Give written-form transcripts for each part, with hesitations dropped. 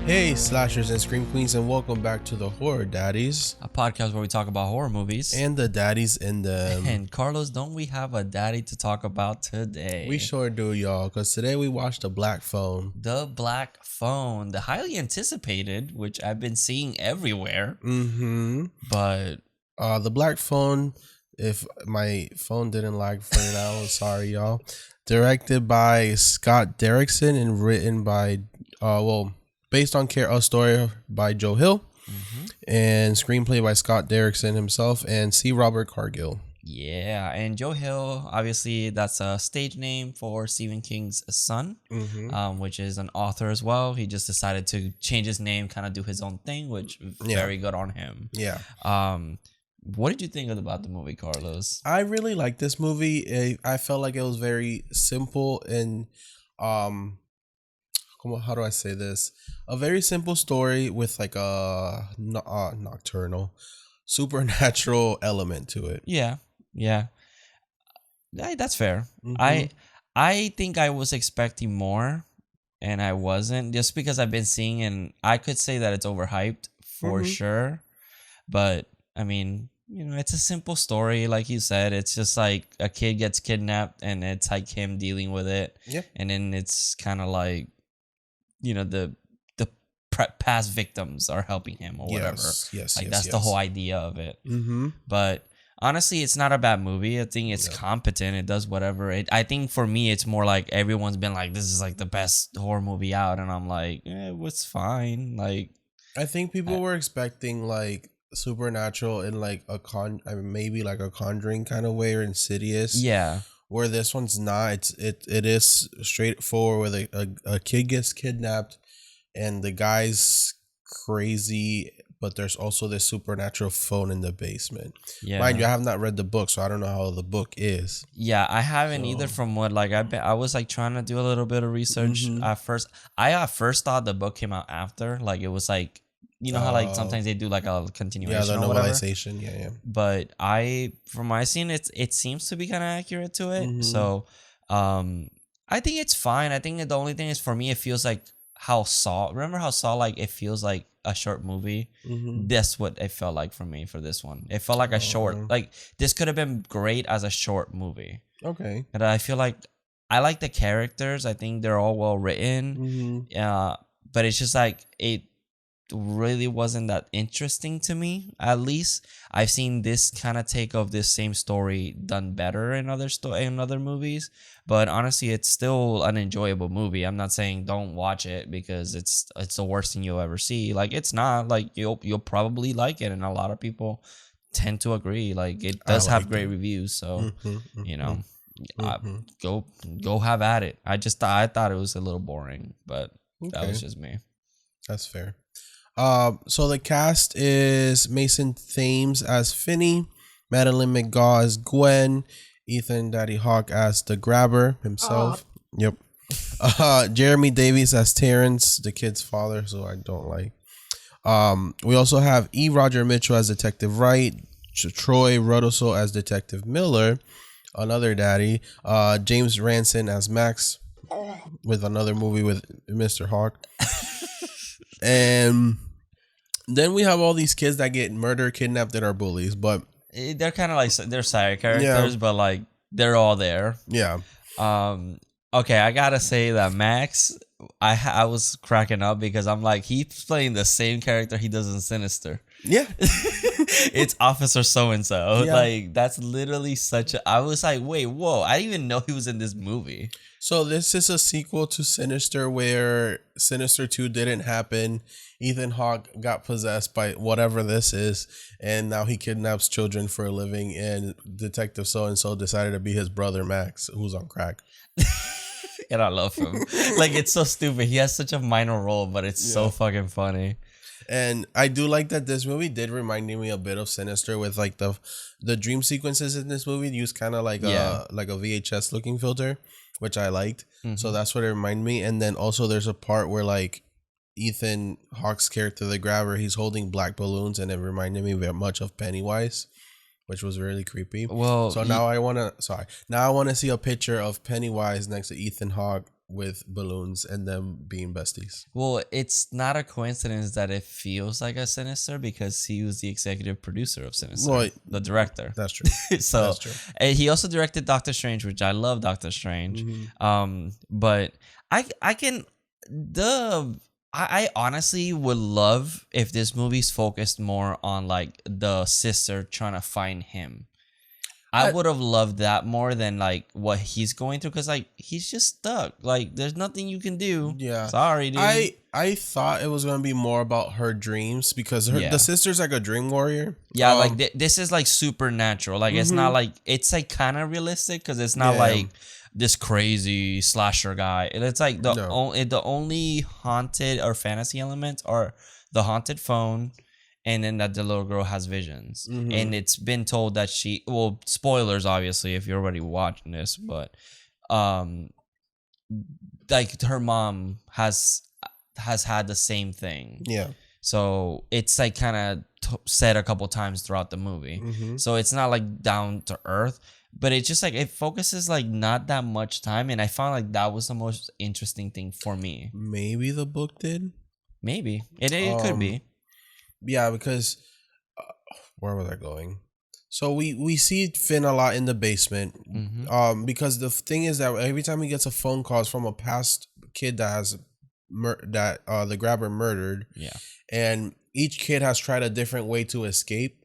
Hey, slashers and scream queens, and welcome back to the Horror Daddies A podcast where we talk about horror movies. and the daddies in them. And Carlos, don't we have a daddy to talk about today? We sure do, y'all, because today we watched The Black Phone. The Black Phone, the highly anticipated, which I've been seeing everywhere. Mm-hmm. But The Black Phone, if my phone didn't lag for now, sorry, y'all. Directed by Scott Derrickson and written by, based on a story by Joe Hill, and screenplay by Scott Derrickson himself and C. Robert Cargill. yeah, and Joe Hill, obviously, that's a stage name for Stephen King's son, which is an author as well. He just decided to change his name, kind of do his own thing, which very good on him. Yeah. What did you think about the movie, Carlos? I really liked this movie. I felt like it was very simple and how do I say this? A very simple story with like a nocturnal, supernatural element to it. Yeah. That's fair. Mhm. I think I was expecting more, and I wasn't, just because I've been seeing, and I could say that it's overhyped for sure. But I mean, it's a simple story, like you said. It's just like a kid gets kidnapped, and it's like him dealing with it. Yeah. And then it's kind of like, the past victims are helping him or whatever. Yes. That's the whole idea of it. Mm-hmm. But honestly, it's not a bad movie. I think it's competent. It does whatever. I think for me, it's more like everyone's been like, this is like the best horror movie out. And I'm like, it's fine. Like, I think people were expecting like supernatural in like maybe like a Conjuring kind of way or Insidious. yeah. Where this one's not. It is straightforward. Where a kid gets kidnapped, and the guy's crazy, but there's also this supernatural phone in the basement. Yeah. Mind you, I have not read the book, so I don't know how the book is. Yeah, I haven't either. From what I was like trying to do a little bit of research at first. I at first thought the book came out after. Like it was like, how like sometimes they do like a continuation. Yeah, the or whatever. novelization. Yeah. But from my scene, it seems to be kind of accurate to it. So, I think it's fine. I think the only thing is, for me, it feels like how Saw. Remember how Saw, like, it feels like a short movie. That's what it felt like for me for this one. It felt like a short. Like, this could have been great as a short movie. Okay. And I feel like I like the characters. I think they're all well written. But it's just like it really wasn't that interesting to me. At least I've seen this kind of take of this same story done better in other movies, but honestly, it's still an enjoyable movie. I'm not saying don't watch it because it's the worst thing you'll ever see. Like, it's not. Like, you'll probably like it, and a lot of people tend to agree. Like, it does have great reviews, so go have at it. I thought it was a little boring, but that was just me. That's fair. So the cast is Mason Thames as Finney, Madeline McGaw as Gwen, Ethan Daddy Hawk as the Grabber himself. Yep. Jeremy Davies as Terrence, the kid's father, so I don't like. We also have E. Roger Mitchell as Detective Wright, Troy Rodoso as Detective Miller, another daddy, James Ranson as Max, with another movie with Mr. Hawk. And then we have all these kids that get murdered, kidnapped, that are bullies, but they're kind of like, they're side characters, but like they're all there. Yeah. Okay, I gotta say that Max, I was cracking up because I'm like, he's playing the same character he does in Sinister. Yeah. It's Officer So-and-so. Yeah. Like, that's literally I was like, wait, whoa, I didn't even know he was in this movie. So this is a sequel to Sinister, where Sinister 2 didn't happen. Ethan Hawke got possessed by whatever this is, and now he kidnaps children for a living, and Detective So-and-so decided to be his brother Max, who's on crack. And I love him. Like, it's so stupid. He has such a minor role, but it's so fucking funny. And I do like that this movie did remind me a bit of Sinister, with like the dream sequences in this movie use kind of like a VHS looking filter, which I liked. So that's what it reminded me. And then also there's a part where like Ethan Hawke's character, the Grabber, he's holding black balloons, and it reminded me very much of Pennywise, which was really creepy. Well, so now I want to see a picture of Pennywise next to Ethan Hawke with balloons and them being besties. Well, it's not a coincidence that it feels like a Sinister because he was the executive producer of Sinister, Well, the director. That's true. So That's true. and he also directed Doctor Strange, which I love Doctor Strange. But I can I honestly would love if this movie's focused more on like the sister trying to find him. I would have loved that more than like what he's going through because like he's just stuck. Like there's nothing you can do. Yeah. Sorry, dude. I thought it was gonna be more about her dreams because the sister's like a dream warrior. Yeah, like this is like supernatural. Like it's not like it's like kind of realistic because it's not like this crazy slasher guy. And it's like the only haunted or fantasy elements are the haunted phone. And then that the little girl has visions. And it's been told that spoilers, obviously, if you're already watching this, but like her mom has had the same thing. Yeah. So it's like kind of said a couple times throughout the movie. So it's not like down to earth, but it's just like it focuses like not that much time. And I found like that was the most interesting thing for me. Maybe the book did. Maybe it could be. Yeah, because where was I going? So we see Finn a lot in the basement. Because the thing is that every time he gets a phone call from a past kid that has the grabber murdered. Yeah. And each kid has tried a different way to escape.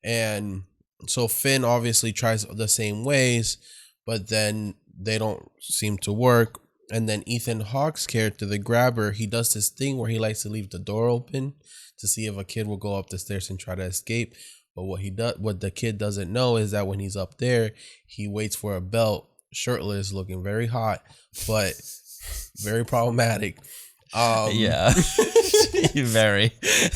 And so Finn obviously tries the same ways, but then they don't seem to work. And then Ethan Hawke's character, the grabber, he does this thing where he likes to leave the door open to see if a kid will go up the stairs and try to escape. But what the kid doesn't know is that when he's up there, he waits for a belt, shirtless, looking very hot, but very problematic. Yeah, very.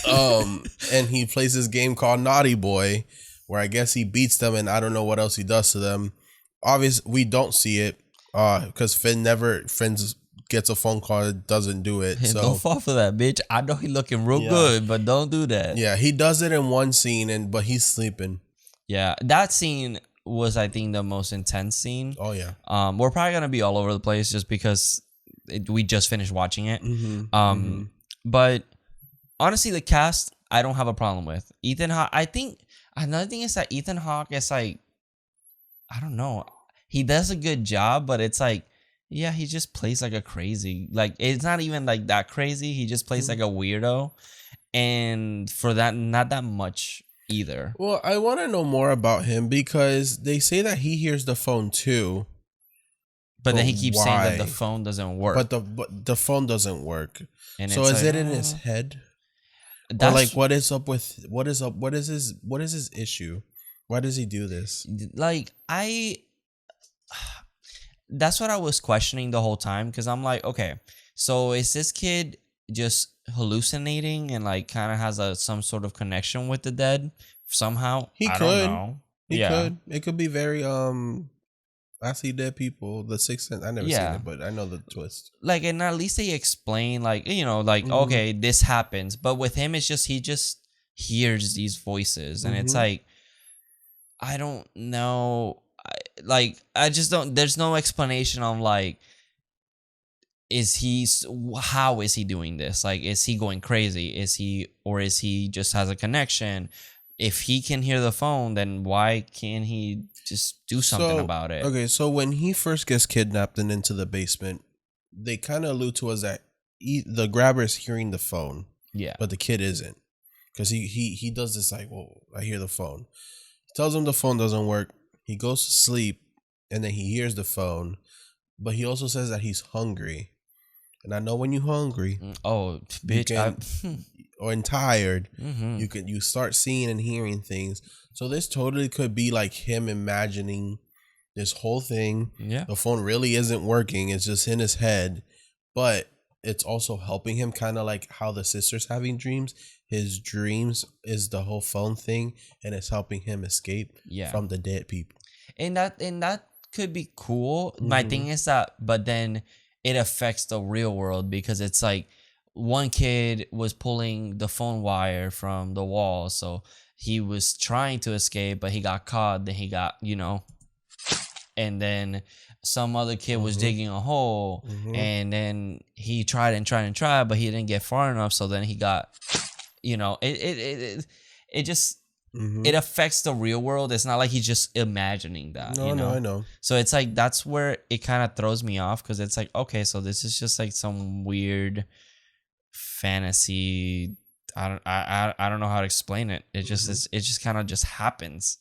And he plays this game called Naughty Boy, where I guess he beats them, and I don't know what else he does to them. Obviously, we don't see it because Finn gets a phone call, it doesn't do it. So don't fall for that, bitch. I know he looking real good, but don't do that. Yeah, he does it in one scene, but he's sleeping. Yeah, that scene was, I think, the most intense scene. Oh yeah. We're probably gonna be all over the place just because we just finished watching it. But honestly, the cast I don't have a problem with. Ethan Hawke. I think another thing is that Ethan Hawke is like, I don't know, he does a good job, but it's like, yeah, he just plays like a crazy. Like it's not even like that crazy. He just plays like a weirdo, and for that, not that much either. Well, I want to know more about him because they say that he hears the phone too, but then he keeps saying that the phone doesn't work. But the phone doesn't work. And so is like, it in his head? Or like what is his issue? Why does he do this? Like that's what I was questioning the whole time because I'm like, okay, so is this kid just hallucinating and like kind of has some sort of connection with the dead somehow? I don't know. He could. It could be very I see dead people. The Sixth Sense. I never seen it, but I know the twist. Like, and at least they explain, like, you know, like, okay, this happens, but with him, it's just he just hears these voices, and it's like, I don't know. I just don't, there's no explanation on like, how is he doing this? Like, is he going crazy? Is he just has a connection? If he can hear the phone, then why can't he just do something about it? Okay, so when he first gets kidnapped and into the basement, they kind of allude to us that the grabber is hearing the phone. Yeah. But the kid isn't. Because he does this like, well, I hear the phone. He tells him the phone doesn't work. He goes to sleep, and then he hears the phone, but he also says that he's hungry. And I know when you're hungry, bitch, or tired, you start seeing and hearing things. So this totally could be like him imagining this whole thing. Yeah, the phone really isn't working; it's just in his head, but it's also helping him, kind of like how the sister's having dreams. His dreams is the whole phone thing, and it's helping him escape from the dead people. And that could be cool. My thing is that, but then it affects the real world because it's like one kid was pulling the phone wire from the wall, so he was trying to escape, but he got caught. Then he got, and then some other kid was digging a hole, and then he tried and tried and tried, but he didn't get far enough. So then he got, it just it affects the real world. It's not like he's just imagining that. No, I know. So it's like that's where it kind of throws me off, because it's like, okay, so this is just like some weird fantasy. I don't know how to explain it. It just it just kind of just happens.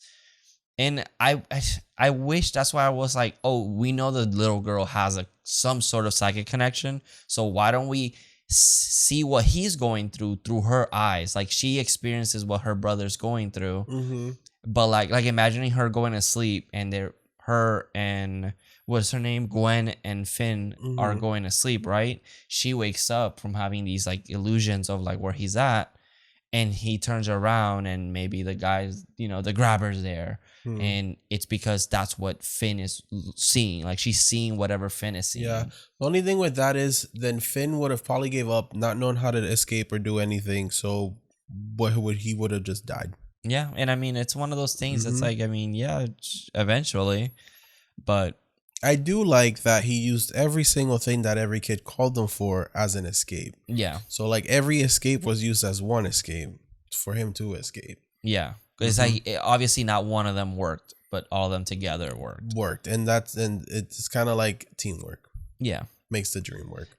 And I wish, that's why I was like, oh, we know the little girl has some sort of psychic connection. So why don't we see what he's going through her eyes? Like, she experiences what her brother's going through. But like imagining her going to sleep, and her and what's her name, Gwen and Finn are going to sleep, right? She wakes up from having these like illusions of like where he's at, and he turns around and maybe the guy's, the grabber's there. And it's because that's what Finn is seeing. Like, she's seeing whatever Finn is seeing. Yeah. The only thing with that is then Finn would have probably gave up, not knowing how to escape or do anything. So he would have just died. Yeah. And I mean, it's one of those things that's like, I mean, yeah, eventually. But I do like that he used every single thing that every kid called them for as an escape. Yeah. So like every escape was used as one escape for him to escape. Yeah. It's like, obviously not one of them worked, but all of them together worked. And it's kind of like teamwork. Yeah. Makes the dream work.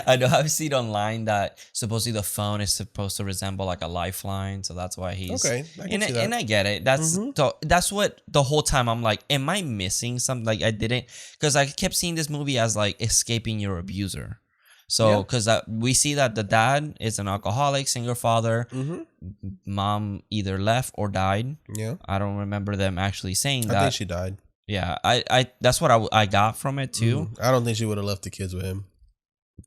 I know I've seen online that supposedly the phone is supposed to resemble like a lifeline, so that's why he's okay. I can see that. And I get it. That's what the whole time I'm like, am I missing something? Like, I didn't, because I kept seeing this movie as like escaping your abuser. So, because we see that the dad is an alcoholic, single father. Mom either left or died. Yeah, I don't remember them actually saying that. I think she died. Yeah, I that's what I got from it too. I don't think she would have left the kids with him.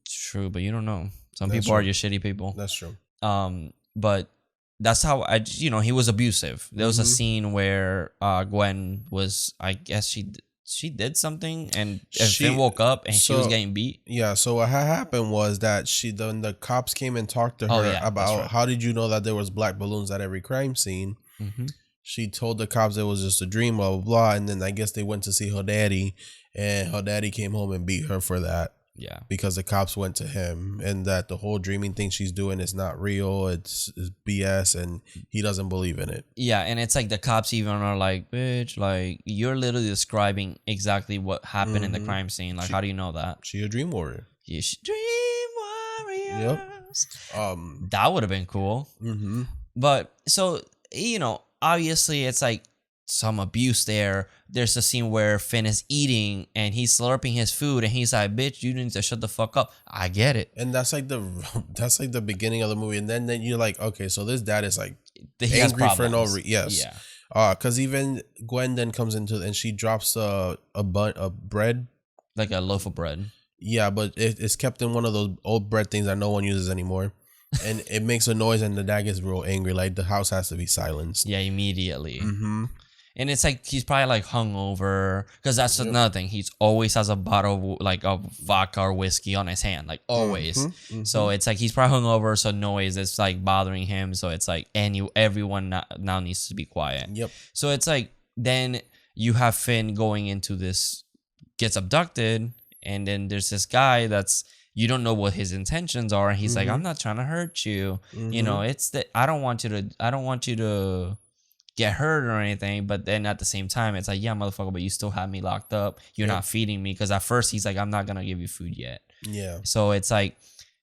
True, but you don't know. Some That's people are true. just shitty people. That's true. But that's how he was abusive. There was a scene where Gwen was, I guess she did something, and Finn woke up and she was getting beat. Yeah, so what happened was that the cops came and talked to her about how did you know that there was black balloons at every crime scene. She told the cops it was just a dream, blah, blah, blah. And then I guess they went to see her daddy, and her daddy came home and beat her for that. Yeah. Because the cops went to him, and that the whole dreaming thing she's doing is not real. It's BS, and he doesn't believe in it. Yeah, and it's like the cops even are like, bitch, like, you're literally describing exactly what happened in the crime scene. Like, how do you know that? She a dream warrior. Yeah, dream warriors. Yep. That would have been cool. But so, obviously it's like some abuse there. There's a scene where Finn is eating and he's slurping his food, and he's like, bitch, you need to shut the fuck up. I get it. And that's like the beginning of the movie. And then you're like, okay, so this dad is like He angry for no reason. Yes. Yeah. Because even Gwen then comes into and she drops a bread. Like a loaf of bread. Yeah, but it's kept in one of those old bread things that no one uses anymore. And it makes a noise, and the dad gets real angry. Like, the house has to be silenced. Yeah, immediately. And it's like he's probably like hungover, because that's another thing. He's always has a bottle of vodka or whiskey on his hand, like always. So it's like he's probably hungover, so noise is like bothering him. So it's like everyone now needs to be quiet. Yep. So it's like then you have Finn going into this, gets abducted, and then there's this guy you don't know what his intentions are, and he's like, I'm not trying to hurt you. It's that I don't want you to get hurt or anything. But then at the same time, it's like, yeah, motherfucker, but you still have me locked up. You're not feeding me. Because at first he's like, I'm not gonna give you food yet. Yeah. So it's like,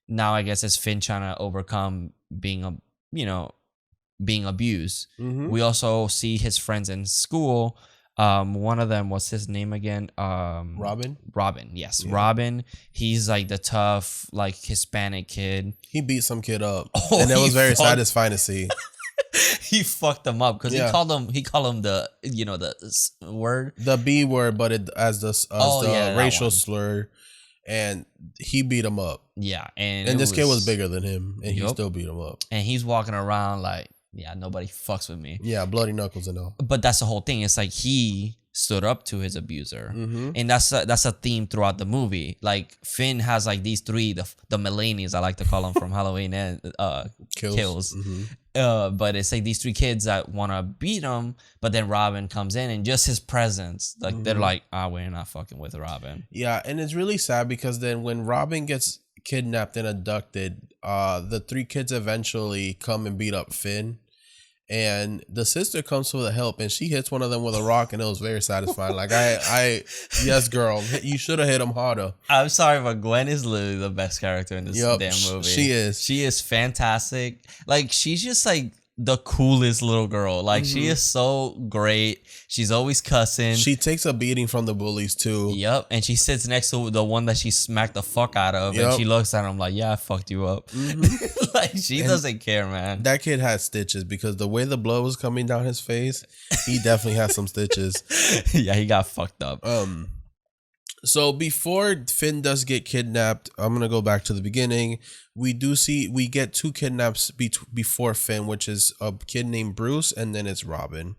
now I guess it's Finn trying to overcome being abused. We also see his friends in school. One of them, what's his name again? Robin, yes. Yeah. Robin. He's like the tough, like, Hispanic kid. He beat some kid up. And it was very satisfying to see. He fucked him up because he called him the word, the B word, but as the racial slur, and he beat him up. Yeah, and this kid was bigger than him, and he still beat him up. And he's walking around like, yeah, nobody fucks with me. Yeah, bloody knuckles and all. But that's the whole thing. It's like he stood up to his abuser, and that's a theme throughout the movie. Like Finn has like these three, the Mulaney's, I like to call them from Halloween, and kills. But it's like these three kids that want to beat him, but then Robin comes in, and just his presence, like they're like, we're not fucking with Robin. Yeah, and it's really sad because then when Robin gets kidnapped and abducted, the three kids eventually come and beat up Finn. And the sister comes for the help, and she hits one of them with a rock, and it was very satisfying. Like, yes, girl, you should have hit him harder. I'm sorry, but Gwen is literally the best character in this damn movie. She is. She is fantastic. Like, she's just like the coolest little girl. Like, she is so great. She's always cussing. She takes a beating from the bullies too. Yep. And she sits next to the one that she smacked the fuck out of. And she looks at him like, yeah, I fucked you up. Like, she doesn't care, man. That kid had stitches because the way the blood was coming down his face, he definitely had some stitches. Yeah, he got fucked up. So before Finn does get kidnapped, I'm going to go back to the beginning. We get two kidnaps before Finn, which is a kid named Bruce, and then it's Robin.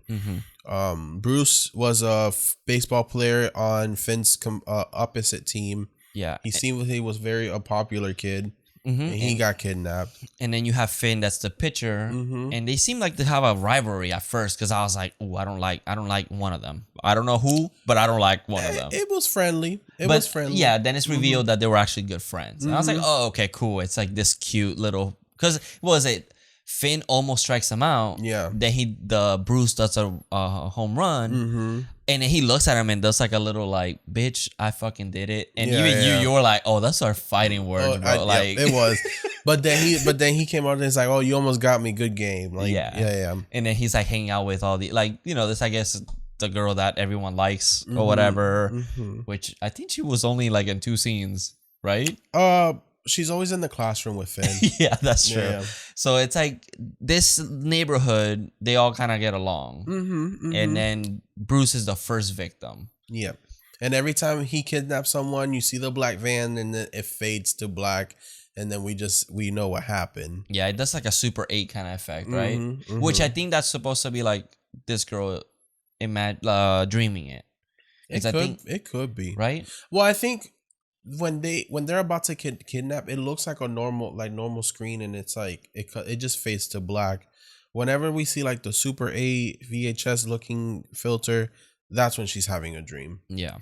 Bruce was a baseball player on Finn's opposite team. Yeah. He seemed like he was a popular kid. And he got kidnapped. And then you have Finn, that's the pitcher, and they seem like to have a rivalry at first because I was like, "Oh, I don't like one of them. I don't know who, but I don't like one of them." It was friendly. It was friendly. Yeah, then it's revealed that they were actually good friends. And I was like, "Oh, okay, cool." It's like this cute little, because what was it? Finn almost strikes him out. Yeah. Then Bruce does a home run. And then he looks at him and does like a little like, bitch, I fucking did it. And you were like, oh, that's our fighting word, bro. It was. But then he came out and it's like, oh, you almost got me. Good game. Like, yeah. And then he's like hanging out with all the, like, this, I guess, the girl that everyone likes or whatever, which I think she was only like in 2 scenes, right? She's always in the classroom with Finn. Yeah, that's true. Yeah. So it's like this neighborhood, they all kind of get along. And then Bruce is the first victim. Yeah. And every time he kidnaps someone, you see the black van and then it fades to black. And then we know what happened. Yeah, it does like a Super 8 kind of effect, right? Which I think that's supposed to be like this girl dreaming it. It could be. Right? Well, I think when they're about to kidnap, it looks like a normal screen, and it's like it just fades to black. Whenever we see like the Super 8 VHS looking filter, that's when she's having a dream. Yeah,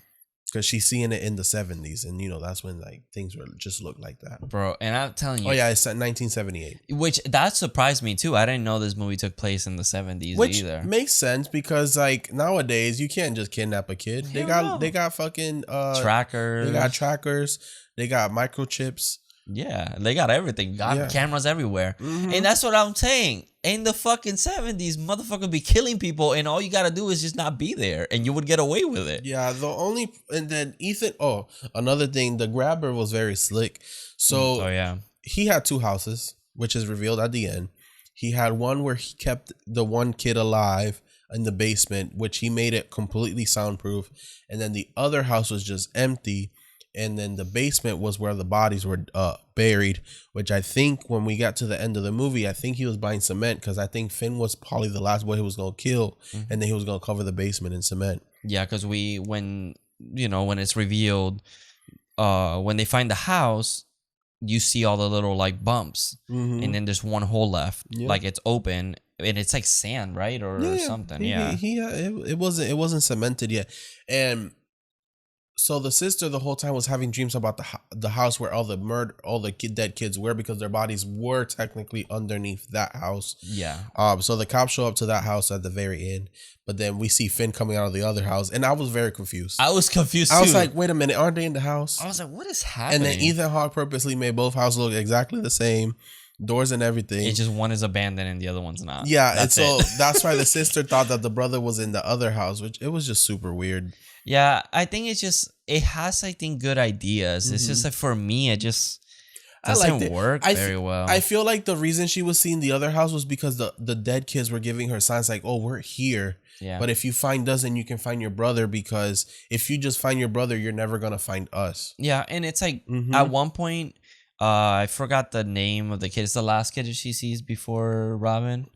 because she's seeing it in the 70s, and that's when like things were just look like that, bro. And I'm telling you, oh yeah, it's 1978, which that surprised me too. I didn't know this movie took place in the 70s, which either. Makes sense because like nowadays you can't just kidnap a kid. They got fucking trackers. They got trackers. They got microchips. Yeah, they got everything. Got cameras everywhere. And that's what I'm saying. In the fucking 70s, motherfucker be killing people, and all you gotta do is just not be there, and you would get away with it. Yeah, and then Ethan, another thing, the grabber was very slick. So he had 2 houses, which is revealed at the end. He had one where he kept the one kid alive in the basement, which he made it completely soundproof. And then the other house was just empty. And then the basement was where the bodies were buried, which I think when we got to the end of the movie, I think he was buying cement because I think Finn was probably the last boy he was going to kill. And then he was going to cover the basement in cement. Yeah, because when it's revealed, when they find the house, you see all the little like bumps and then there's one hole left. Like it's open and it's like sand, right? Or something. It wasn't cemented yet. And so the sister the whole time was having dreams about the house where all the dead kids were, because their bodies were technically underneath that house. Yeah. So the cops show up to that house at the very end, but then we see Finn coming out of the other house, and I was very confused. I was confused too. I was like, wait a minute, aren't they in the house? I was like, what is happening? And then Ethan Hawke purposely made both houses look exactly the same, doors and everything. It's just one is abandoned and the other one's not. Yeah, and so that's why the sister thought that the brother was in the other house, which it was just super weird. Yeah, I think it has, I think, good ideas. It's just like, for me, it just doesn't work very well. I feel like the reason she was seeing the other house was because the dead kids were giving her signs like, oh, we're here. Yeah. But if you find us, then you can find your brother, because if you just find your brother, you're never going to find us. Yeah, and it's like, at one point, I forgot the name of the kid. It's the last kid that she sees before Robin.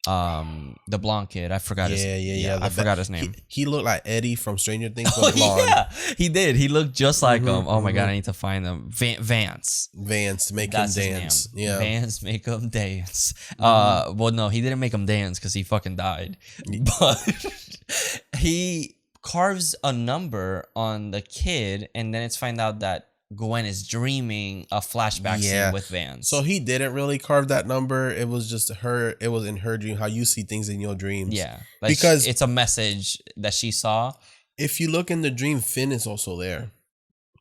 the blonde kid. I forgot his I forgot his name. He looked like Eddie from Stranger Things, but blonde. Yeah, he did. He looked just like him. Oh my god, I need to find him. Vance. Vance, make him dance. Yeah, Vance, make him dance. Well, no, he didn't make him dance because he fucking died. But he carves a number on the kid, and then it's find out that Gwen is dreaming a flashback scene with Vance. So he didn't really carve that number. It was just her. It was in her dream, how you see things in your dreams. Yeah. Like because it's a message that she saw. If you look in the dream, Finn is also there.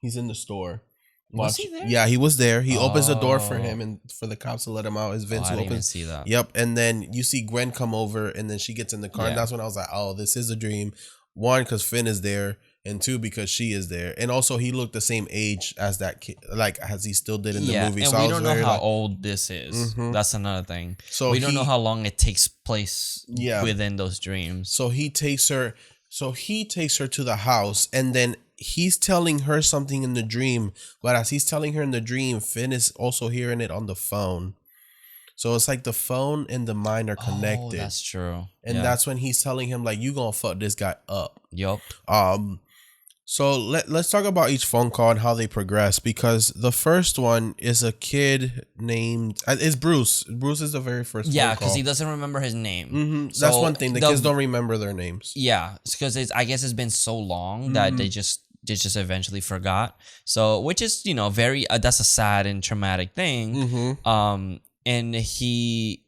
He's in the store. Was he there? Yeah, he was there. He opens the door for him and for the cops to let him out. His Vince I didn't opens. even see that. Yep. And then you see Gwen come over and then she gets in the car. And that's when I was like, oh, this is a dream. One, because Finn is there. And two, because she is there. And also, he looked the same age as that kid, like as he still did in the movie. And so we don't know how old this is. That's another thing. So we don't know how long it takes place within those dreams. So he takes her to the house, and then he's telling her something in the dream. But as he's telling her in the dream, Finn is also hearing it on the phone. So it's like the phone and the mind are connected. Oh, that's true. And that's when he's telling him, like, you gonna fuck this guy up. Yup. So let's talk about each phone call and how they progress, because the first one is a kid named it's Bruce. Bruce is the very first phone call. Because he doesn't remember his name. Mm-hmm. So that's one thing. The kids don't remember their names. Yeah, because I guess it's been so long that they just eventually forgot. So which is very that's a sad and traumatic thing. Mm-hmm. And he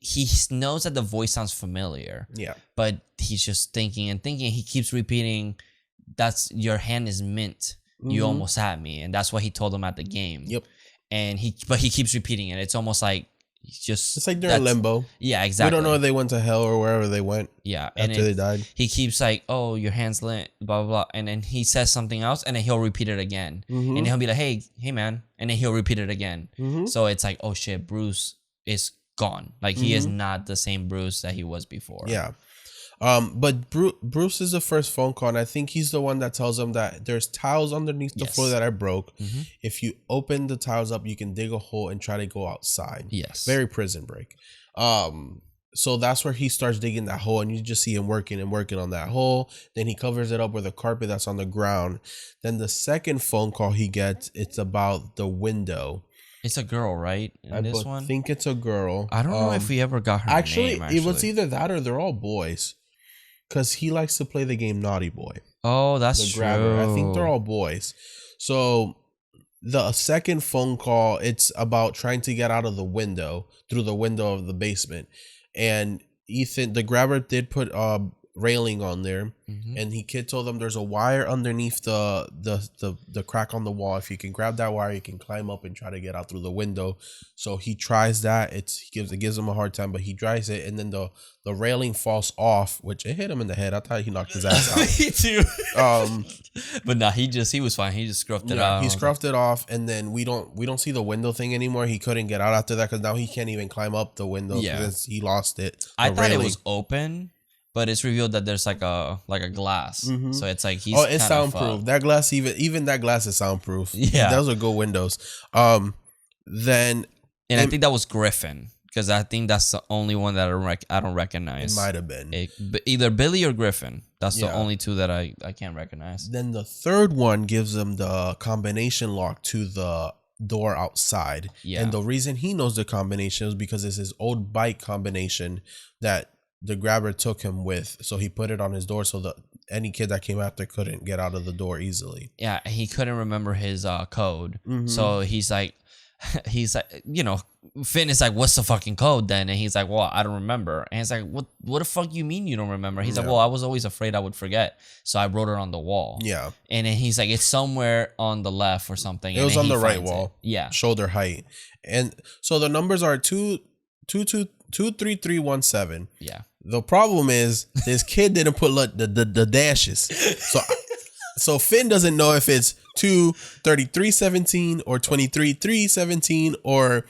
knows that the voice sounds familiar. Yeah, but he's just thinking. He keeps repeating, "That's your hand is mint. You almost had me," and that's what he told him at the game. Yep. And he keeps repeating it. It's almost like it's like they're in limbo. Yeah, exactly. We don't know if they went to hell or wherever they went. Yeah, after they died. He keeps like, "Oh, your hand's lit," blah blah blah, and then he says something else, and then he'll repeat it again, and then he'll be like, "Hey man," and then he'll repeat it again. So it's like, oh shit, Bruce is gone. Like he is not the same Bruce that he was before. Yeah. But Bruce is the first phone call, and I think he's the one that tells him that there's tiles underneath the floor that are broke. If you open the tiles up, you can dig a hole and try to go outside. Yes. Very Prison Break. So that's where he starts digging that hole, and you just see him working on that hole. Then he covers it up with a carpet that's on the ground. Then the second phone call he gets, it's about the window. It's a girl, right? I think it's a girl. I don't know if we ever got her name. Actually, it was either that or they're all boys. Because he likes to play the game Naughty Boy. Oh, that's true. Grabber. I think they're all boys. So the second phone call, it's about trying to get out of the window, through the window of the basement. And Ethan, the grabber, did put railing on there, and kid told them there's a wire underneath the crack on the wall. If you can grab that wire, you can climb up and try to get out through the window. So he tries that. It gives him a hard time, but he tries it, and then the railing falls off, which it hit him in the head. I thought he knocked his ass out. Me too. But nah, he was fine. He just scruffed it off. He scruffed it off, and then we don't see the window thing anymore. He couldn't get out after that because now he can't even climb up the window because he lost it. I thought it was open. But it's revealed that there's like a glass, so it's like he's it's soundproof. That glass, even that glass is soundproof. Yeah, those are good windows. Then I think that was Griffin, because I think that's the only one that I don't recognize. It might have been either Billy or Griffin. That's the only two that I can't recognize. Then the third one gives him the combination lock to the door outside. Yeah, and the reason he knows the combination is because it's his old bike combination that the grabber took him with, so he put it on his door so that any kid that came after couldn't get out of the door easily. Yeah, he couldn't remember his code, so he's like, Finn is like, "What's the fucking code then?" And he's like, "Well, I don't remember." And he's like, "What the fuck you mean you don't remember?" He's like, "Well, I was always afraid I would forget, so I wrote it on the wall." Yeah, and then he's like, "It's somewhere on the left or something." It was on the right wall. Yeah, shoulder height, and so the numbers are 23317. Yeah. The problem is this kid didn't put the dashes. So Finn doesn't know if it's 23317 or 23317 or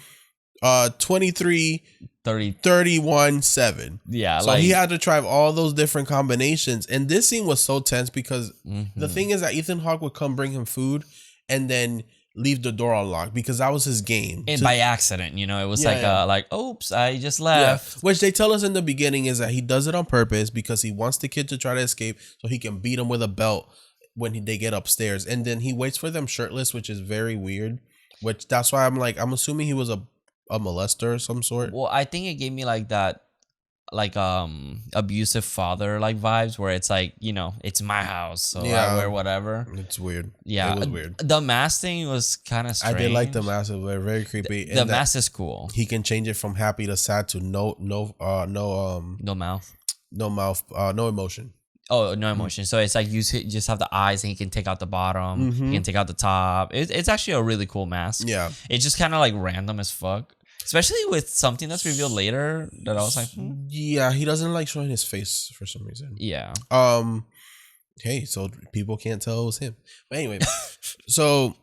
23317. Yeah. So he had to try all those different combinations. And this scene was so tense because the thing is that Ethan Hawke would come bring him food, and then leave the door unlocked because that was his game. And by accident, you know, it was like, oops, I just left. Yeah. Which they tell us in the beginning is that he does it on purpose because he wants the kid to try to escape so he can beat him with a belt when they get upstairs. And then he waits for them shirtless, which is very weird. Which that's why I'm assuming he was a molester of some sort. Well, I think it gave me like that, like abusive father like vibes where it's like, you know, it's my house, so I wear whatever. It's weird. Yeah, it was weird. The mask thing was kind of strange. I did like the mask. It was very creepy. The mask is cool. He can change it from happy to sad to no mouth, no emotion. Oh, no emotion. So it's like you just have the eyes, and he can take out the bottom. He can take out the top. It's actually a really cool mask. Yeah, it's just kind of like random as fuck. Especially with something that's revealed later that I was like, yeah, he doesn't like showing his face for some reason. Yeah. Hey, so people can't tell it was him. But anyway, so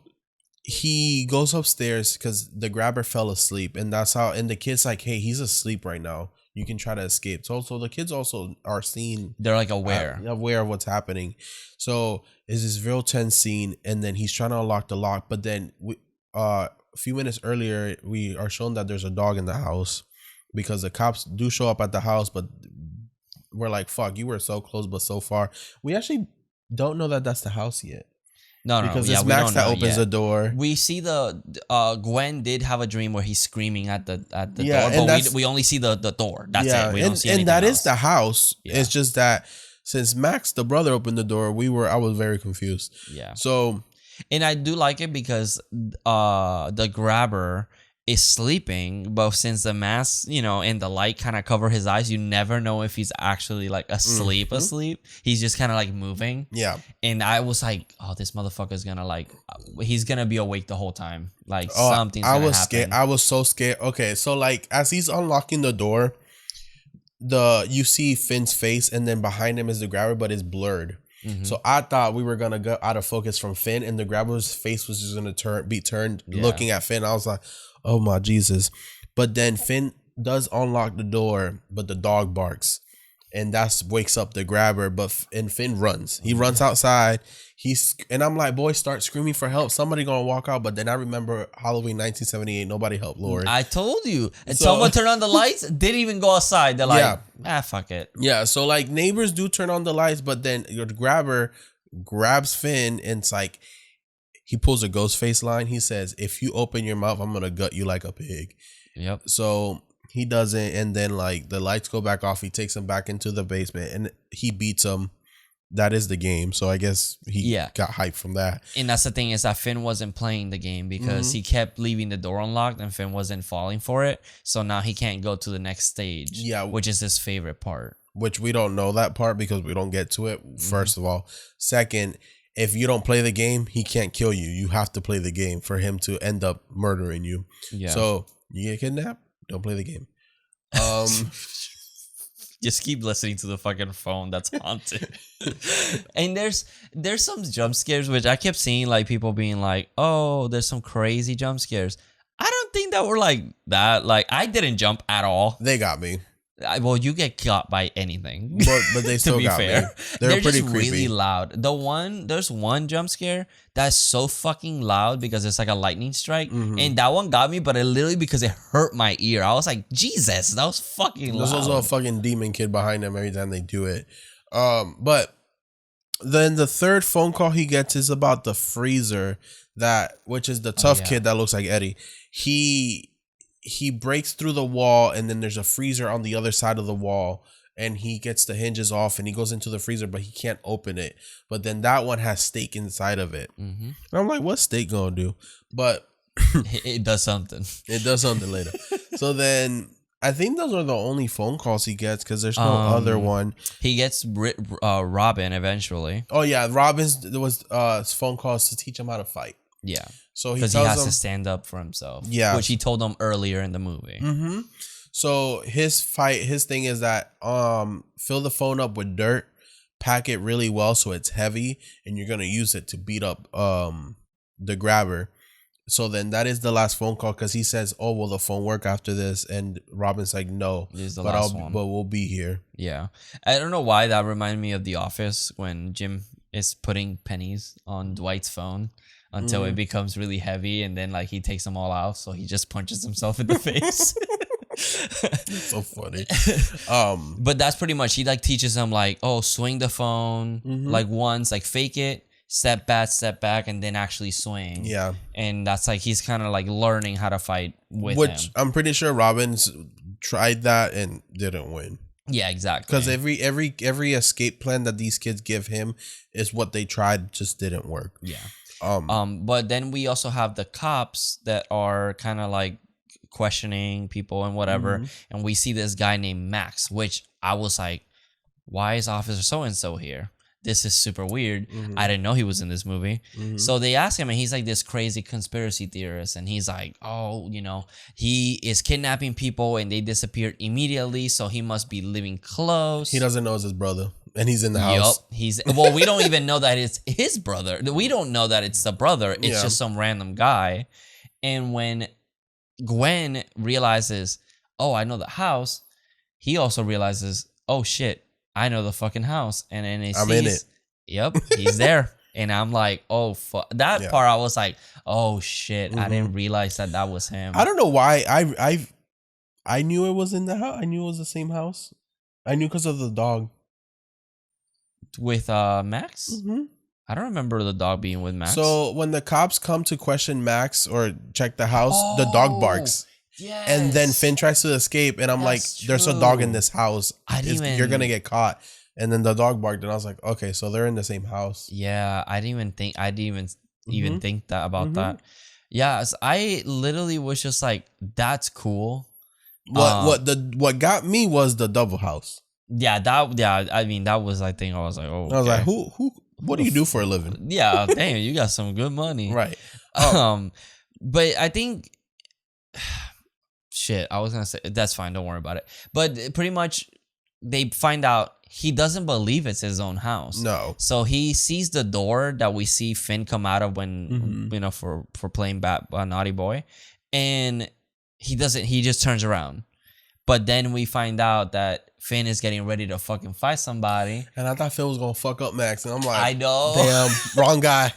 he goes upstairs because the grabber fell asleep, and that's how. And the kid's like, "Hey, he's asleep right now. You can try to escape." So the kids also are seen. They're like aware of what's happening. So it's this real tense scene, and then he's trying to unlock the lock, but then a few minutes earlier, we are shown that there's a dog in the house because the cops do show up at the house, but we're like, fuck, you were so close, but so far. We actually don't know that that's the house yet. No, because it's Max that opens the door. We see the Gwen did have a dream where he's screaming at the door, but we only see the door. That's it. We don't see anything that else. Is the house. Yeah. It's just that since Max, the brother, opened the door, I was very confused. Yeah. So. And I do like it because the grabber is sleeping, but since the mask, you know, and the light kind of cover his eyes, you never know if he's actually like asleep. He's just kind of like moving. Yeah. And I was like, oh, this motherfucker's gonna he's gonna be awake the whole time. Like something's gonna happen. Scared. I was so scared. Okay, so like as he's unlocking the door, you see Finn's face, and then behind him is the grabber, but it's blurred. So I thought we were gonna go out of focus from Finn, and the grabber's face was just gonna be turned looking at Finn. I was like, "Oh my Jesus!" But then Finn does unlock the door, but the dog barks, and that wakes up the grabber. And Finn runs. He runs outside. And I'm like, "Boy, start screaming for help! Somebody gonna walk out." But then I remember Halloween 1978. Nobody helped Lori. I told you. And someone turned on the lights. Didn't even go outside. They're like, fuck it. Yeah. So like neighbors do turn on the lights, but then your grabber grabs Finn, and it's like he pulls a ghost face line. He says, "If you open your mouth, I'm gonna gut you like a pig." Yep. So he doesn't, and then like the lights go back off. He takes him back into the basement, and he beats him. That is the game. So I guess he got hyped from that. And that's the thing is that Finn wasn't playing the game because he kept leaving the door unlocked and Finn wasn't falling for it. So now he can't go to the next stage. Yeah. Which is his favorite part. Which we don't know that part because we don't get to it, first of all. Second, if you don't play the game, he can't kill you. You have to play the game for him to end up murdering you. Yeah. So you get kidnapped, don't play the game. Just keep listening to the fucking phone that's haunted. And there's some jump scares which I kept seeing like people being like, oh, there's some crazy jump scares. I don't think that were like that. Like I didn't jump at all. They got me. Well, you get caught by anything. But they still got me. They're pretty just creepy. Really loud. There's one jump scare that's so fucking loud because it's like a lightning strike. And that one got me, but it literally because it hurt my ear. I was like, Jesus, that was fucking loud. There's also a fucking demon kid behind him every time they do it. But then the third phone call he gets is about the freezer which is the tough kid that looks like Eddie. He breaks through the wall, and then there's a freezer on the other side of the wall, and he gets the hinges off, and he goes into the freezer, but he can't open it. But then that one has steak inside of it. And I'm like, what's steak gonna do? But it does something. It does something later. So then I think those are the only phone calls he gets because there's no other one. He gets Robin eventually. Oh yeah, Robin's was phone calls to teach him how to fight. Yeah. So because he has to stand up for himself. Yeah. Which he told them earlier in the movie. So his thing is that fill the phone up with dirt, pack it really well so it's heavy, and you're gonna use it to beat up the grabber. So then that is the last phone call because he says, "Oh, will the phone work after this?" And Robin's like, "No, but we'll be here." Yeah, I don't know why that reminded me of The Office when Jim is putting pennies on Dwight's phone. until it becomes really heavy, and then like he takes them all out, so he just punches himself in the face. So funny. But that's pretty much, he like teaches him like, oh, swing the phone like once, like fake it, step back, and then actually swing. Yeah. And that's like he's kind of like learning how to fight with Which him. I'm pretty sure Robin's tried that and didn't win. Yeah, exactly. Because every escape plan that these kids give him is what they tried, just didn't work. Yeah. But then we also have the cops that are kind of like questioning people and whatever, and we see this guy named Max, which I was like, why is Officer so-and-so here? This is super weird. I didn't know he was in this movie. So they ask him, and he's like this crazy conspiracy theorist, and he's like, oh, you know, he is kidnapping people and they disappeared immediately, so he must be living close. He doesn't know it's his brother, and he's in the house. Well, we don't even know that it's his brother. We don't know that it's the brother. It's just some random guy. And when Gwen realizes, oh, I know the house, he also realizes, oh shit, I know the fucking house. And then I'm in it. Yep, he's there. And I'm like, oh fuck. That part I was like, oh shit, I didn't realize that was him. I don't know why I knew it was in the house. I knew it was the same house. I knew because of the dog. With Max? I don't remember the dog being with Max. So when the cops come to question Max or check the house, the dog barks. Yes. And then Finn tries to escape, and I'm like, there's a dog in this house. You're going to get caught. And then the dog barked, and I was like, okay, so they're in the same house. Yeah, I didn't even think that about that. Yeah, I literally was just like, that's cool. What got me was the double house. Yeah, I mean, that was, I think I was like, oh, okay. I was like, who what do you do for a living? Yeah, damn, you got some good money. Right. But I think shit, I was gonna say, that's fine, don't worry about it. But pretty much they find out he doesn't believe it's his own house. No. So he sees the door that we see Finn come out of when, you know, for playing naughty boy. And he just turns around. But then we find out that Finn is getting ready to fucking fight somebody. And I thought Finn was going to fuck up Max. And I'm like, I know. Damn, wrong guy.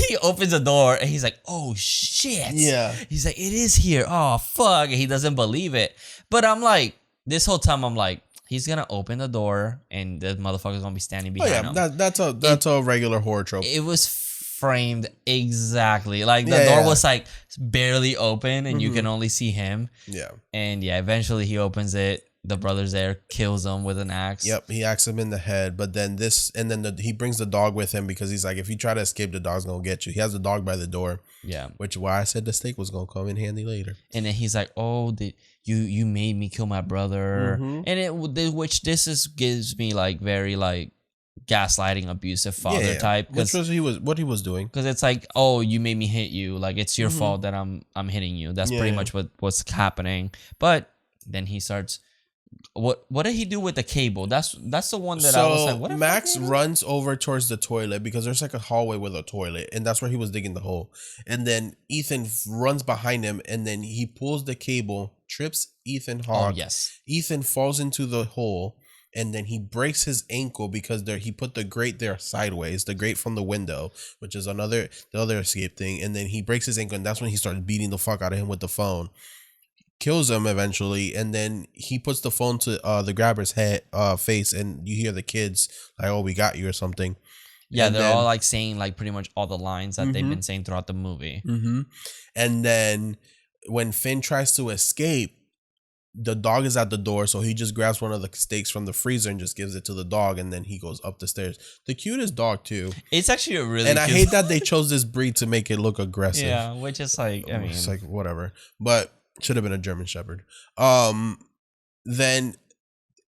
He opens the door and he's like, oh shit. Yeah. He's like, it is here. Oh fuck. And he doesn't believe it. But I'm like, this whole time I'm like, he's going to open the door and the motherfucker's going to be standing behind him. That's a regular horror trope. It was framed exactly. Like the door was like barely open and you can only see him. Yeah. And yeah, eventually he opens it. The brother's there, kills him with an axe. Yep, he axes him in the head. But then he brings the dog with him because he's like, if you try to escape, the dog's going to get you. He has the dog by the door. Yeah. Which is why I said the steak was going to come in handy later. And then he's like, oh, you made me kill my brother. And gives me like very like gaslighting, abusive father type. Which was what he was doing. Because it's like, oh, you made me hit you. Like it's your fault that I'm hitting you. That's pretty much what's happening. But then he starts. What did he do with the cable? That's the one that I was like, what? Max runs over towards the toilet because there's like a hallway with a toilet, and that's where he was digging the hole. And then Ethan runs behind him, and then he pulls the cable, trips Ethan hard. Oh, yes. Ethan falls into the hole, and then he breaks his ankle because he put the grate there sideways, the grate from the window, which is the other escape thing. And then he breaks his ankle, and that's when he started beating the fuck out of him with the phone. Kills him eventually, and then he puts the phone to the grabber's face, and you hear the kids like, "Oh, we got you" or something. Yeah, and they're all like saying like pretty much all the lines that they've been saying throughout the movie. And then when Finn tries to escape, the dog is at the door, so he just grabs one of the steaks from the freezer and just gives it to the dog, and then he goes up the stairs. The cutest dog too. It's actually a really I hate that they chose this breed to make it look aggressive. Yeah, which is like, I mean, it's like whatever, but. Should have been a German Shepherd. Then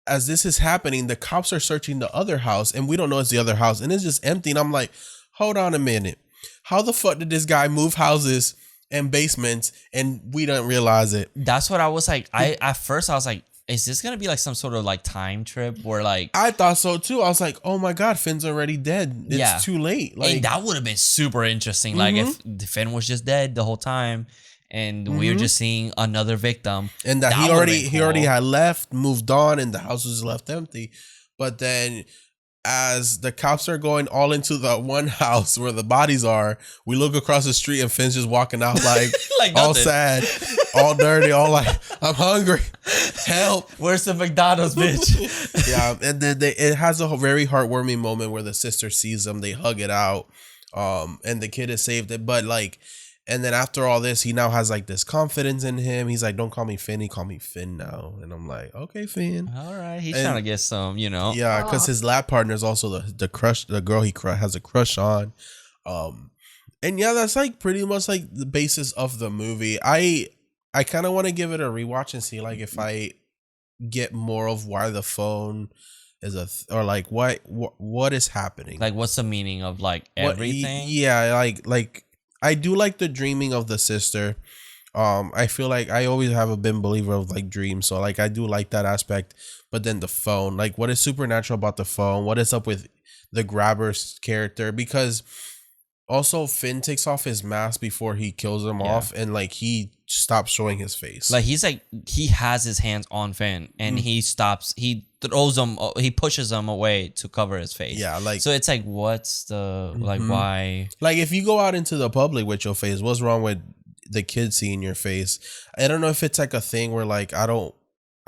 as this is happening, the cops are searching the other house, and we don't know it's the other house, and it's just empty. And I'm like, hold on a minute. How the fuck did this guy move houses and basements and we don't realize it? That's what I was like. At first I was like, is this gonna be like some sort of like time trip where like I thought so too. I was like, oh my god, Finn's already dead. It's too late. Like, and that would have been super interesting. Like if Finn was just dead the whole time. And we were just seeing another victim, and that he already had left, moved on, and the house was left empty. But then, as the cops are going all into the one house where the bodies are, we look across the street and Finn's just walking out like, Like all nothing. sad, all dirty, all like, I'm hungry, help. Where's the McDonald's, bitch? Yeah, and then it has a very heartwarming moment where the sister sees them, they hug it out, and the kid is saved. But like, and then after all this, he now has like this confidence in him. He's like, "Don't call me Finn, call me Finn now." And I'm like, "Okay, Finn." All right, he's trying to get some, Yeah, because his lab partner is also the girl he has a crush on. And yeah, that's like pretty much like the basis of the movie. I kind of want to give it a rewatch and see like if I get more of why the phone is or like what is happening. Like, what's the meaning of like everything? Yeah, like I do like the dreaming of the sister. I feel like I always have been a believer of like dreams, so like I do like that aspect. But then the phone, like what is supernatural about the phone? What is up with the grabber's character? Because also Finn takes off his mask before he kills him off, and like he stops showing his face. Like he has his hands on Finn, and he stops. He throws him. He pushes him away to cover his face. Yeah, like so it's like, what's the like why? Like if you go out into the public with your face, what's wrong with the kids seeing your face? I don't know if it's like a thing where like I don't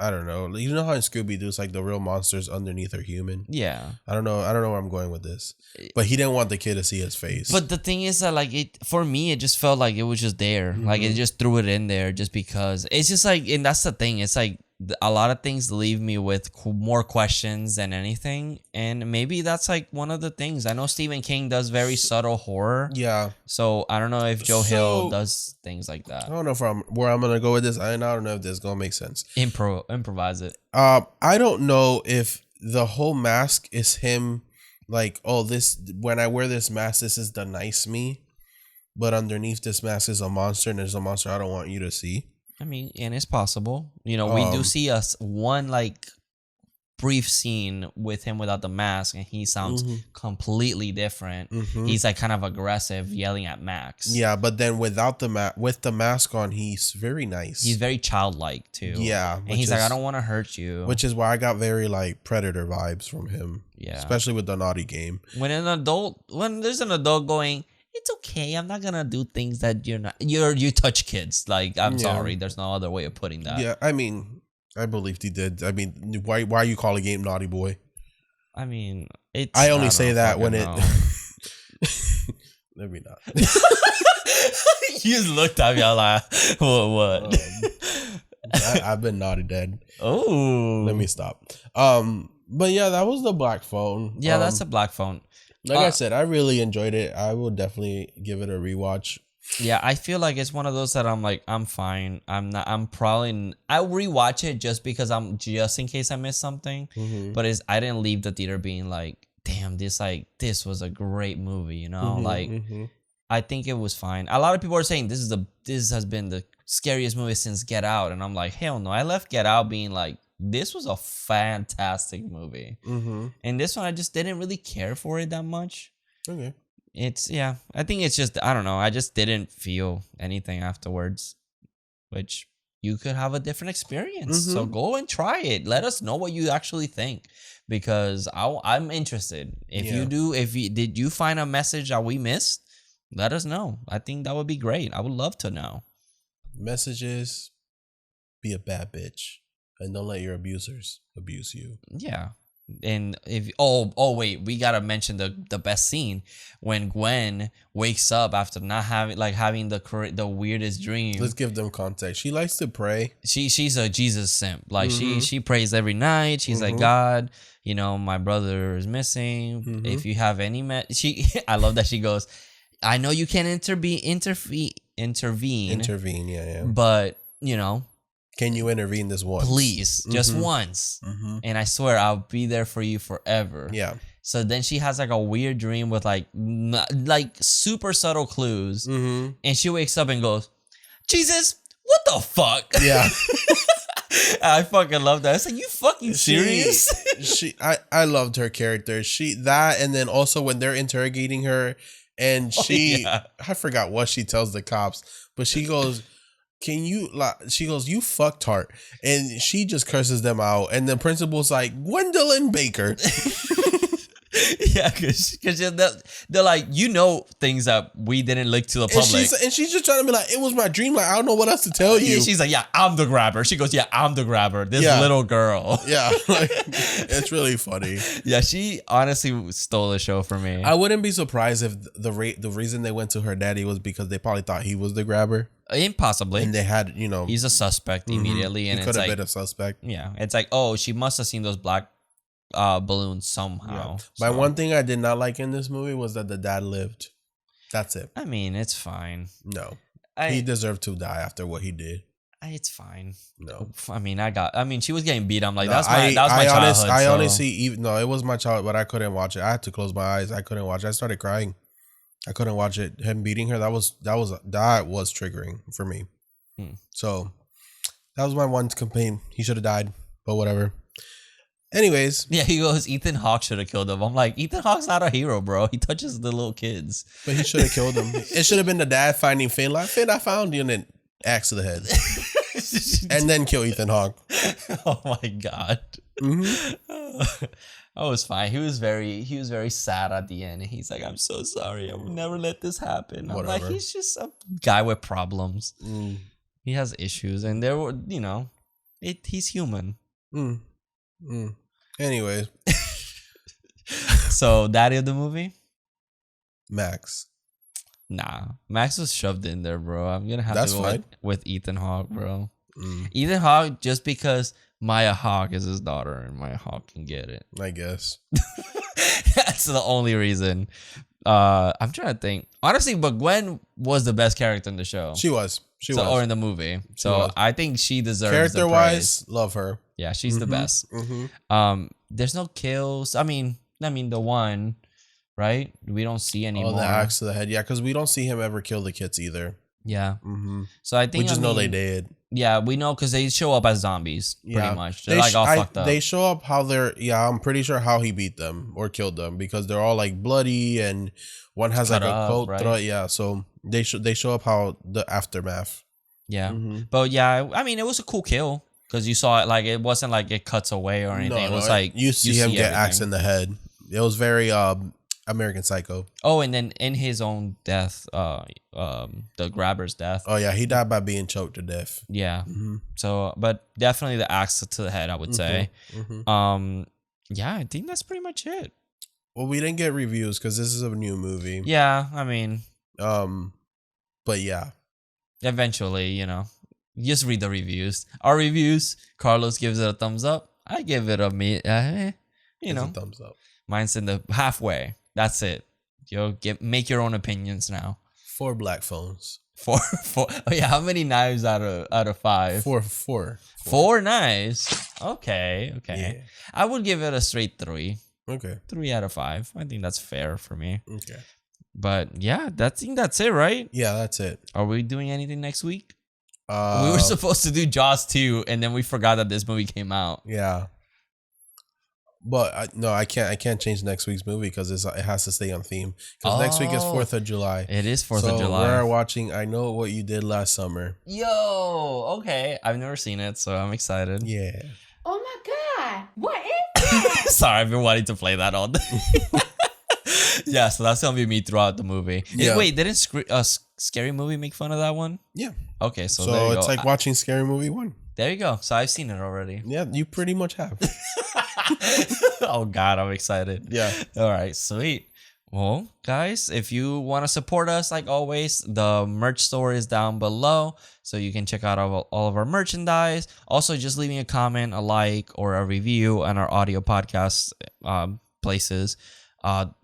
know. You know how in Scooby Doo it's like the real monsters underneath are human. Yeah, I don't know where I'm going with this, but he didn't want the kid to see his face. But the thing is that like for me, it just felt like it was just there. Like it just threw it in there just because it's just like, and that's the thing. It's like a lot of things leave me with more questions than anything, and maybe that's like one of the things. I know Stephen King does very subtle horror. Yeah. So I don't know if Joe Hill does things like that. I don't know where I'm gonna go with this. I don't know if this is gonna make sense. Improvise it. I don't know if the whole mask is him like, oh, this when I wear this mask, this is the nice me, but underneath this mask is a monster, and there's a monster I don't want you to see. I mean, and it's possible. We do see one like brief scene with him without the mask, and he sounds completely different. He's like kind of aggressive, yelling at Max. Yeah, but then with the mask on, he's very nice. He's very childlike too. Yeah, and he's like, I don't want to hurt you. Which is why I got very like Predator vibes from him. Yeah, especially with the naughty game. When there's an adult going, it's okay, I'm not gonna do things that you touch kids. Like, I'm sorry, there's no other way of putting that. Yeah, I mean, I believed he did. I mean, why you call a game Naughty Boy? I mean, I only say that when it. Let me not. You just looked at me. I like, what? I've been naughty dead. Oh, let me stop. But yeah, that was the black phone. Yeah, that's a black phone. Like I said, I really enjoyed it. I will definitely give it a rewatch. Yeah, I feel like it's one of those that I'm like, I'm fine. I'll rewatch it just because just in case I missed something. But I didn't leave the theater being like, damn, this was a great movie, I think it was fine. A lot of people are saying this has been the scariest movie since Get Out, and I'm like, hell no. I left Get Out being like, this was a fantastic movie. And this one, I just didn't really care for it that much. Okay. I think it's just, I don't know. I just didn't feel anything afterwards, which you could have a different experience. So go and try it. Let us know what you actually think, because I'm interested. Did you find a message that we missed? Let us know. I think that would be great. I would love to know. Messages: be a bad bitch and don't let your abusers abuse you. Yeah. And wait, we gotta mention the best scene when Gwen wakes up after not having the weirdest dream. Let's give them context. She likes to pray. She's a Jesus simp. Like she prays every night. She's like, God, my brother is missing. If you have any I love that she goes, I know you can intervene. Yeah. But can you intervene this once? Please, just once. And I swear I'll be there for you forever. Yeah. So then she has like a weird dream with like super subtle clues. And she wakes up and goes, Jesus, what the fuck? Yeah. I fucking love that. It's like, you fucking serious? I loved her character. And then also when they're interrogating her and I forgot what she tells the cops, but she goes, she goes, you fucked Hart. And she just curses them out. And the principal's like, Gwendolyn Baker. Yeah, because they're like, things that we didn't leak to the public. And she's just trying to be like, it was my dream. Like, I don't know what else to tell you. Yeah, she's like, yeah, I'm the grabber. She goes, yeah, I'm the grabber. This little girl. Yeah, like, it's really funny. Yeah, she honestly stole the show for me. I wouldn't be surprised if the reason they went to her daddy was because they probably thought he was the grabber. Impossibly. And they had, he's a suspect immediately. And he could have been a suspect. Yeah, it's like, oh, she must have seen those black balloons somehow. Yeah. But one thing I did not like in this movie was that the dad lived. That's it. I mean, it's fine. No, he deserved to die after what he did. It's fine. No, I mean, she was getting beat. I'm like, that was my childhood. Honestly, it was my childhood, but I couldn't watch it. I had to close my eyes. I couldn't watch it. I started crying. I couldn't watch it. Him beating her, that was triggering for me. So that was my one complaint. He should have died, but whatever. Anyways. Yeah, he goes, Ethan Hawke should have killed him. I'm like, Ethan Hawke's not a hero, bro. He touches the little kids. But he should have killed him. It should have been the dad finding Finn. Like, Finn, I found you, and then axe to the head. And then kill Ethan Hawke. Oh my God. I was fine. He was very sad at the end. He's like, I'm so sorry. I would never let this happen. Whatever. I'm like, he's just a guy with problems. He has issues. And there were, he's human. Anyways. So, daddy of the movie? Max. Nah. Max was shoved in there, bro. I'm going to have to go with Ethan Hawke, bro. Ethan Hawke, just because Maya Hawke is his daughter and Maya Hawke can get it. I guess. That's the only reason. I'm trying to think. Honestly, but Gwen was the best character in the show. She was. Or in the movie. So I think she deserves character-wise, love her. Yeah, she's the best. There's no kills. I mean the one, right? We don't see anymore. Oh, the axe to the head. Yeah, because we don't see him ever kill the kids either. Yeah. So I think we just know they did. Yeah, we know because they show up as zombies, pretty much. They're like all fucked up. They show up how they're, I'm pretty sure how he beat them or killed them because they're all like bloody and one has like a coat throat. Yeah, so they show up how the aftermath. Yeah. But yeah, I mean, it was a cool kill because you saw it, like, it wasn't like it cuts away or anything. It was like you see him get axed in the head. It was very American Psycho. Oh, and then in his own death, the grabber's death. Oh yeah, he died by being choked to death. Yeah. So, but definitely the axe to the head, I would say. Yeah, I think that's pretty much it. Well, we didn't get reviews because this is a new movie. Yeah, I mean, but yeah, eventually, just read the reviews. Our reviews, Carlos gives it a thumbs up. I give it a thumbs up. Mine's in the halfway. That's it. Make your own opinions now. 4 black phones. 4. Oh yeah, how many knives out of 5? 4. 4 knives. Okay. Yeah. I would give it a straight 3. Okay. 3 out of 5. I think that's fair for me. Okay. But yeah, I think that's it, right? Yeah, that's it. Are we doing anything next week? We were supposed to do Jaws 2, and then we forgot that this movie came out. Yeah. But I can't change next week's movie because it has to stay on theme. Because next week is 4th of July. It is 4th of July. We're watching I Know What You Did Last Summer. Yo, okay. I've never seen it, so I'm excited. Yeah. Oh my God. What is that? Sorry, I've been wanting to play that all day. Yeah, so that's going to be me throughout the movie. Yeah. Wait, didn't Scary Movie make fun of that one? Yeah. Okay, so there you go. It's like watching Scary Movie 1. There you go. So I've seen it already. Yeah, you pretty much have. Oh God, I'm excited. Yeah. All right, sweet. Well, guys, if you want to support us, like always, the merch store is down below, so you can check out all of our merchandise. Also, just leaving a comment, a like, or a review on our audio podcast places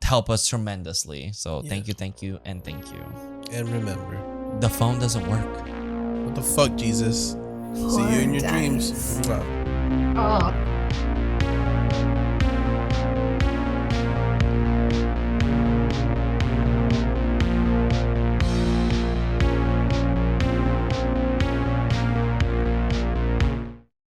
help us tremendously. So thank you, and thank you. And remember, the phone doesn't work. What the fuck, Jesus? See you in your dreams. Oh.